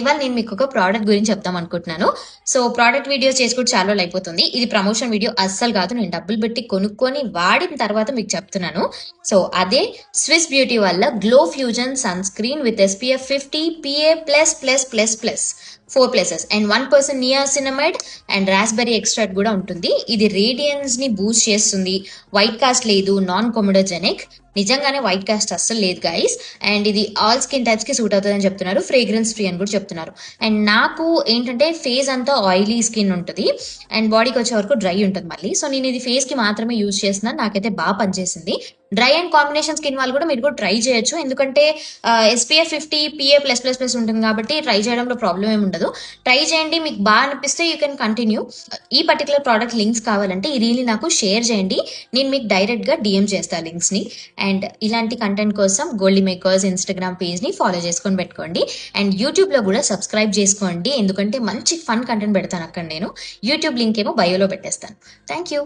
ఇవాళ నేను మీకు ఒక ప్రోడక్ట్ గురించి చెప్తాం అనుకుంటున్నాను. సో ప్రోడక్ట్ వీడియోస్ చేసి కూడా చాలా రోజులు అయిపోతుంది. ఇది ప్రమోషన్ వీడియో అస్సలు కాదు. నేను డబ్బులు పెట్టి కొనుక్కొని వాడిన తర్వాత మీకు చెప్తున్నాను. సో అదే స్విస్ బ్యూటీ వల్ల glow fusion sunscreen with SPF 50 PA++++, 4 places and 1% niacinamide and raspberry extract కూడా ఉంటుంది. ఇది రేడియన్స్ ని బూస్ట్ చేస్తుంది. వైట్ కాస్ట్ లేదు, నాన్ కొమోడోజెనిక్. నిజంగానే వైట్ కాస్ట్ అస్సలు లేదు గైస్. అండ్ ఇది ఆల్ స్కిన్ టైప్స్ కి సూట్ అవుతుంది అని చెప్తున్నారు. ఫ్రేగ్రెన్స్ ఫ్రీ అని కూడా చెప్తున్నారు. అండ్ నాకు ఏంటంటే ఫేస్ అంతా ఆయిలీ స్కిన్ ఉంటుంది అండ్ బాడీకి వచ్చే వరకు డ్రై ఉంటుంది మళ్ళీ. సో నేను ఇది ఫేస్ కి మాత్రమే యూజ్ చేస్తున్నాను. నాకైతే బాగా పనిచేసింది. డ్రై అండ్ కాంబినేషన్ స్కిన్ వాళ్ళు కూడా మీరు కూడా ట్రై చేయొచ్చు. ఎందుకంటే SPF 50 PA+++ ఉంటుంది కాబట్టి ట్రై చేయడంలో ప్రాబ్లం ఏమి ఉండదు. ట్రై చేయండి, మీకు బాగా అనిపిస్తే యూ కెన్ కంటిన్యూ. ఈ పర్టికులర్ ప్రోడక్ట్ లింక్స్ కావాలంటే ఈ రీల్ని నాకు షేర్ చేయండి. నేను మీకు డైరెక్ట్గా DM చేస్తాను లింక్స్ని. అండ్ ఇలాంటి కంటెంట్ కోసం గోల్డీ మేకర్స్ ఇన్స్టాగ్రామ్ పేజ్ని ఫాలో చేసుకొని పెట్టుకోండి. అండ్ యూట్యూబ్లో కూడా సబ్స్క్రైబ్ చేసుకోండి, ఎందుకంటే మంచి ఫన్ కంటెంట్ పెడతాను అక్కడ నేను. యూట్యూబ్ లింక్ ఏమో బయోలో పెట్టేస్తాను. Thank you.